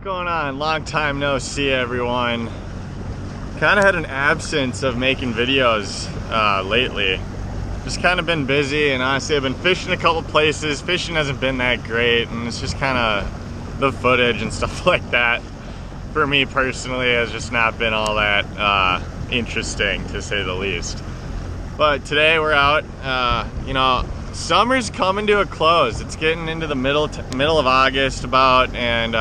What's going on? Long time no see, everyone. Kind of had an absence of making videos lately. Just kind of been busy, and honestly I've been fishing a couple places. Fishing hasn't been that great, and it's just kind of the footage and stuff like that for me personally has just not been all that interesting, to say the least. But today we're out. You know, summer's coming to a close. It's getting into the middle of August about, and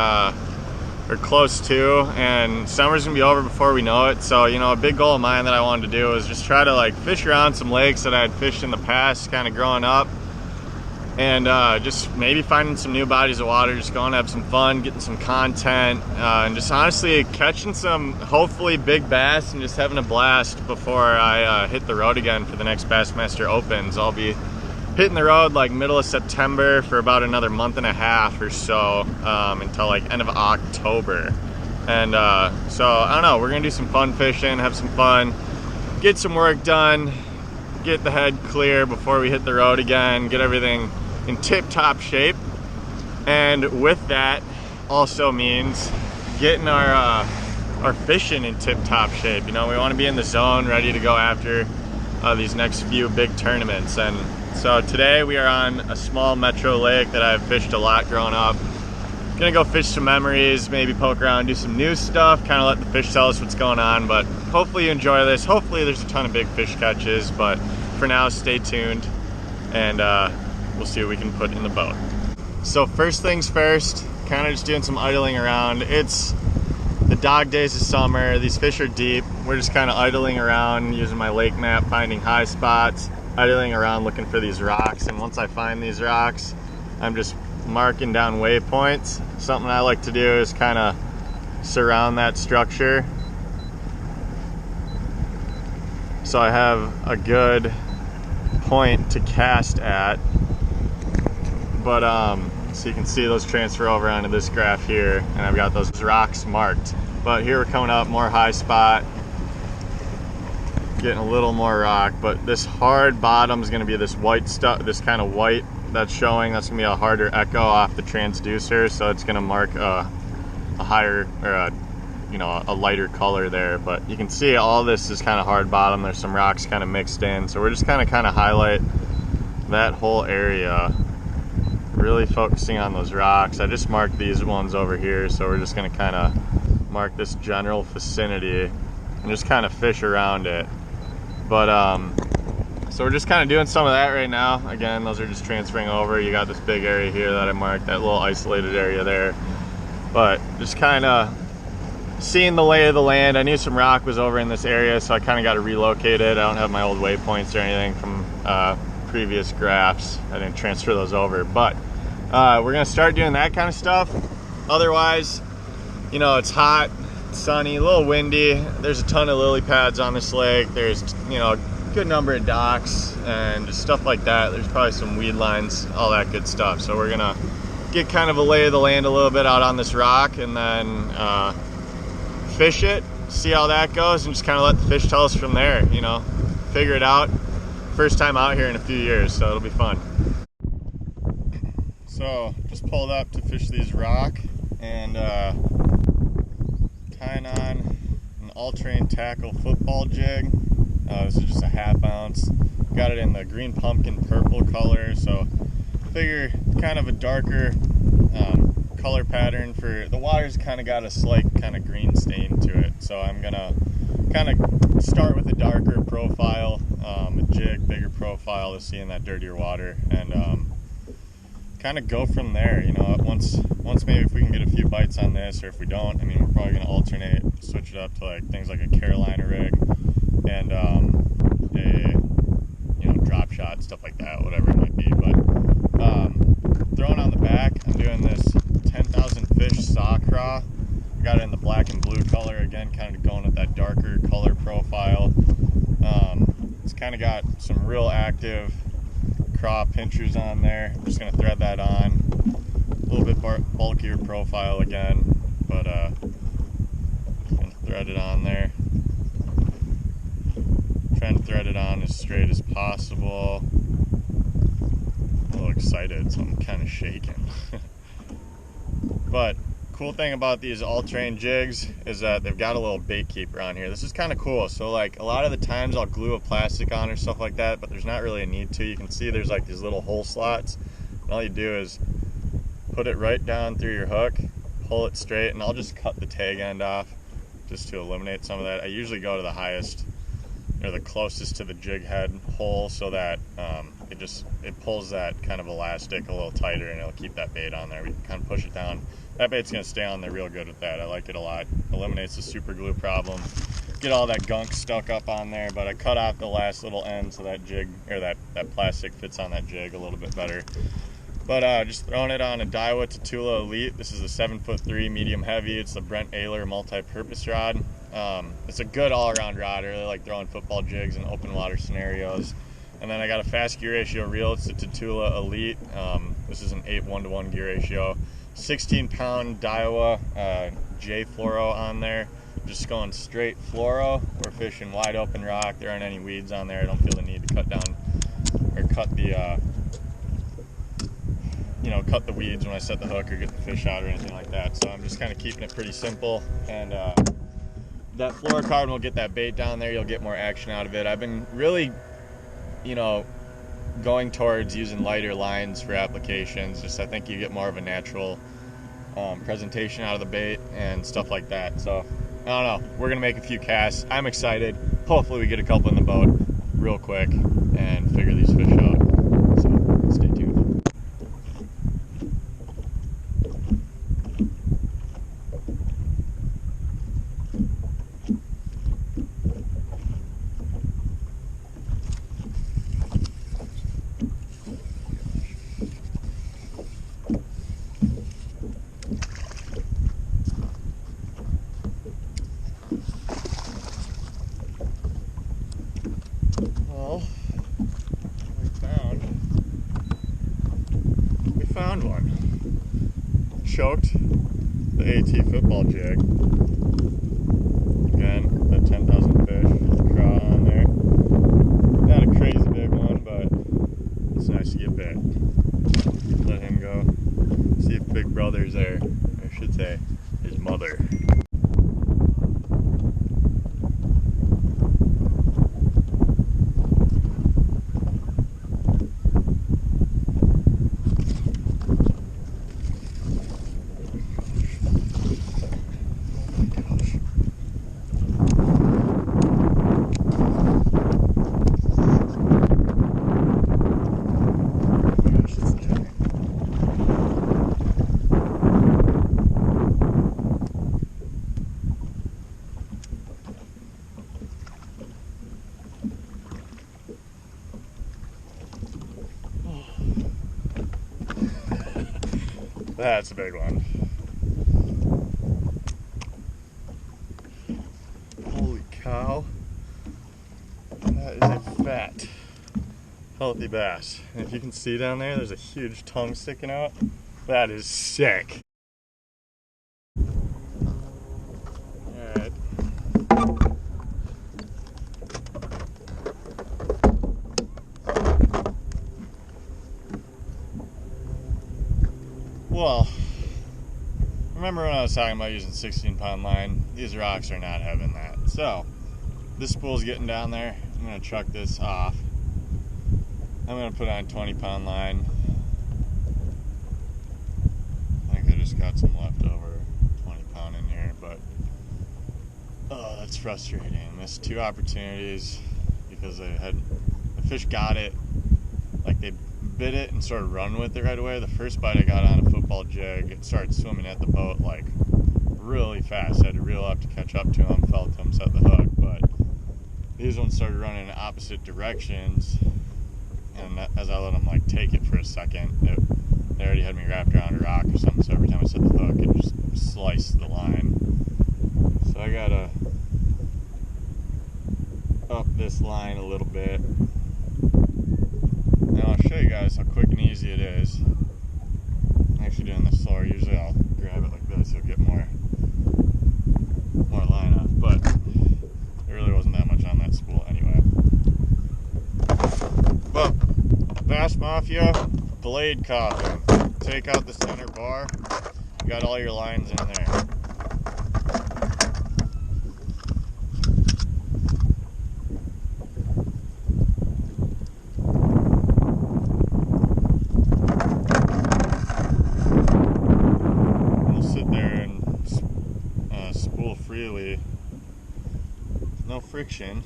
or close to, and summer's gonna be over before we know it. So, you know, a big goal of mine that I wanted to do was just try to like fish around some lakes that I had fished in the past, kind of growing up, and just maybe finding some new bodies of water, just going to have some fun, getting some content, and just honestly catching some hopefully big bass and just having a blast before I hit the road again for the next Bassmaster Opens. I'll be hitting the road like middle of September for about another month and a half or so, until like end of October. And so I don't know, we're gonna do some fun fishing, have some fun, get some work done, get the head clear before we hit the road again, get everything in tip-top shape. And with that also means getting our fishing in tip-top shape. You know, we want to be in the zone, ready to go after these next few big tournaments. And so today we are on a small metro lake that I've fished a lot growing up. Gonna go fish some memories, maybe poke around, do some new stuff, kind of let the fish tell us what's going on. But hopefully you enjoy this. Hopefully there's a ton of big fish catches, but for now stay tuned, and we'll see what we can put in the boat. So first things first, kind of just doing some idling around. It's the dog days of summer. These fish are deep. We're just kind of idling around using my lake map, finding high spots, idling around looking for these rocks. And once I find these rocks, I'm just marking down waypoints. Something I like to do is kind of surround that structure so I have a good point to cast at. But so you can see those transfer over onto this graph here, and I've got those rocks marked. But here we're coming up more high spot, getting a little more rock, but this hard bottom is going to be this white stuff, this kind of white that's showing. That's going to be a harder echo off the transducer, so it's going to mark a higher, or a lighter color there. But you can see all this is kind of hard bottom. There's some rocks kind of mixed in, so we're just kind of highlight that whole area, really focusing on those rocks. I just marked these ones over here, so we're just going to kind of mark this general vicinity and just kind of fish around it. But so we're just kind of doing some of that right now. Again, those are just transferring over. You got this big area here that I marked, that little isolated area there. But just kind of seeing the lay of the land. I knew some rock was over in this area, so I kind of got to relocate it. I don't have my old waypoints or anything from previous graphs. I didn't transfer those over. But we're going to start doing that kind of stuff. Otherwise, you know, it's hot, sunny, a little windy. There's a ton of lily pads on this lake. There's, you know, a good number of docks and just stuff like that. There's probably some weed lines, all that good stuff. So we're gonna get kind of a lay of the land a little bit out on this rock, and then fish it, see how that goes, and just kind of let the fish tell us from there. You know, figure it out. First time out here in a few years, so it'll be fun. So just pulled up to fish these rock, and tying on an all-terrain tackle football jig. This is just a 1/2 ounce. Got it in the green pumpkin purple color, so figure kind of a darker color pattern for the water's kind of got a slight kind of green stain to it. So I'm gonna kind of start with a darker profile, a jig, bigger profile to see in that dirtier water, and kind of go from there. You know, once maybe if we can get a few bites on this, or if we don't, I mean, we're probably going to alternate, switch it up to like things like a Carolina rig and a, you know, drop shot, stuff like that, whatever it might be. But throwing on the back, I'm doing this 10,000 fish saw craw. I got it in the black and blue color, again kind of going with that darker color profile. It's kind of got some real active craw pinchers on there. I'm just going to thread that on. A little bit bulkier profile again, but gonna thread it on there. Trying to thread it on as straight as possible. A little excited, so I'm kind of shaking. But cool thing about these all-terrain jigs is that they've got a little bait keeper on here. This is kind of cool. So like a lot of the times I'll glue a plastic on or stuff like that, but there's not really a need to. You can see there's like these little hole slots. And all you do is put it right down through your hook, pull it straight, and I'll just cut the tag end off just to eliminate some of that. I usually go to the highest or the closest to the jig head hole so that it pulls that kind of elastic a little tighter, and it'll keep that bait on there. We can kind of push it down. That bait's gonna stay on there real good with that. I like it a lot. Eliminates the super glue problem. Get all that gunk stuck up on there, but I cut off the last little end so that jig, or that plastic fits on that jig a little bit better. But just throwing it on a Daiwa Tatula Elite. This is a 7'3" medium heavy. It's the Brent Ehrler multi-purpose rod. It's a good all-around rod. I really like throwing football jigs in open water scenarios. And then I got a fast gear ratio reel. It's the Tatula Elite. This is an 8:1-to-1 gear ratio. 16-pound Daiwa J fluoro on there. Just going straight fluoro. We're fishing wide open rock. There aren't any weeds on there. I don't feel the need to cut down or cut the cut the weeds when I set the hook or get the fish out or anything like that. So I'm just kind of keeping it pretty simple. And that fluorocarbon will get that bait down there. You'll get more action out of it. I've been really, going towards using lighter lines for applications. Just I think you get more of a natural presentation out of the bait and stuff like that. So I don't know. We're gonna make a few casts. I'm excited. Hopefully we get a couple in the boat real quick and figure these fish out. So stay tuned. Well, we found one. Choked the AT football jig. Again, that 10,000 fish, the craw on there. Not a crazy big one, but it's nice to get bit. Let him go. See if Big Brother's there. I should say his mother. That's a big one. Holy cow. That is a fat, healthy bass. And if you can see down there, there's a huge tongue sticking out. That is sick. Alright. Well, remember when I was talking about using 16-pound line? These rocks are not having that. So, this spool's getting down there. I'm going to chuck this off. I'm going to put on 20-pound line. I think I just got some leftover 20-pound in here, but oh, that's frustrating. Missed two opportunities because the fish got it, like they bit it and sort of run with it right away. The first bite I got on a football jig, it started swimming at the boat like really fast. I had to reel up to catch up to him, felt him, set the hook. But these ones started running in opposite directions, and as I let them like take it for a second, they already had me wrapped around a rock or something. So every time I set the hook, it just sliced the line. So I gotta up this line a little bit. And I'll show you guys how quick and easy it is. I'm actually doing this slower. Usually I'll grab it like this, you'll get more line up, but there really wasn't that much on that spool anyway. But Bass Mafia blade coffin. Take out the center bar. You got all your lines in there. We'll sit there and spool freely. No friction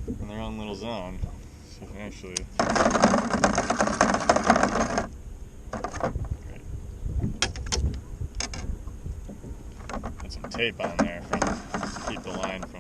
in their own little zone. So actually, put some tape on there to keep the line from.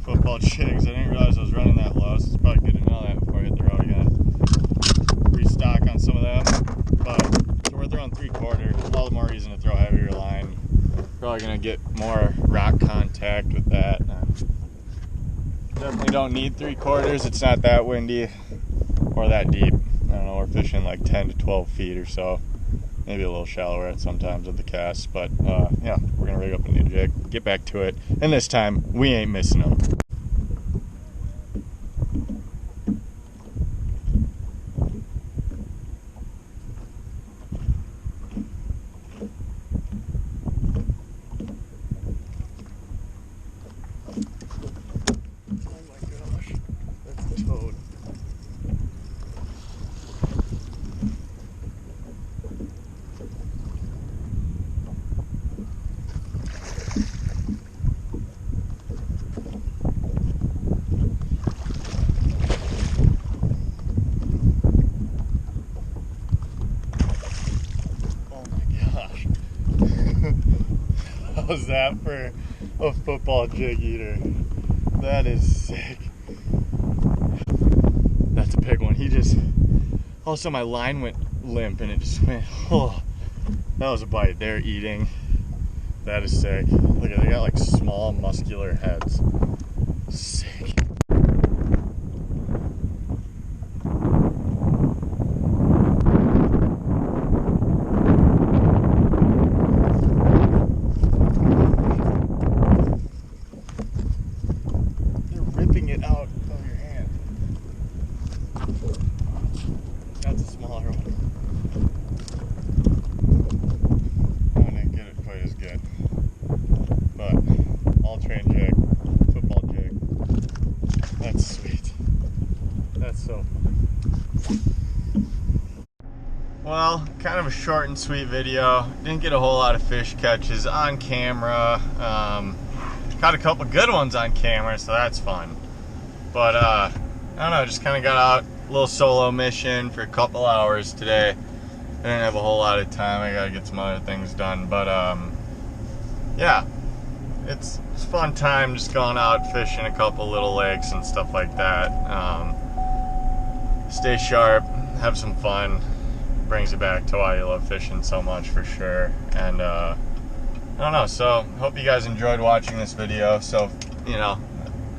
Football jigs. I didn't realize I was running that low, so it's probably good to know that before I hit the road again. Restock on some of them, but so we're throwing 3/4. All the more reason to throw heavier line. Probably gonna get more rock contact with that. Definitely don't need 3/4. It's not that windy or that deep. I don't know. We're fishing like 10 to 12 feet or so. Maybe a little shallower at sometimes with the cast, but yeah, we're gonna rig up a new jig, get back to it, and this time we ain't missing them. Oh my gosh, that's a toad. How's that for a football jig eater? That is sick. That's a big one. He just, also my line went limp and it just went, oh, that was a bite. They're eating. That is sick. Look at, they got like small muscular heads. Sick. It out of your hand. That's a smaller one. I didn't get it quite as good. But all train jig, football jig. That's sweet. That's so fun. Well, kind of a short and sweet video. Didn't get a whole lot of fish catches on camera. Caught a couple good ones on camera, so that's fun. But I don't know, just kind of got out, a little solo mission for a couple hours today. I didn't have a whole lot of time, I gotta get some other things done, but yeah, it's a fun time just going out fishing a couple little lakes and stuff like that. Stay sharp, have some fun, brings you back to why you love fishing so much for sure. And I don't know, so hope you guys enjoyed watching this video. So, you know,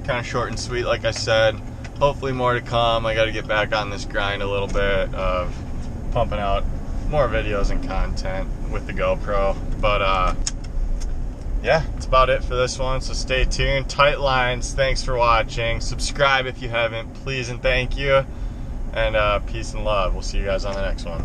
kind of short and sweet, like I said. Hopefully more to come. I got to get back on this grind a little bit of pumping out more videos and content with the GoPro. But yeah, that's about it for this one. So stay tuned. Tight lines. Thanks for watching. Subscribe if you haven't, please and thank you. And peace and love. We'll see you guys on the next one.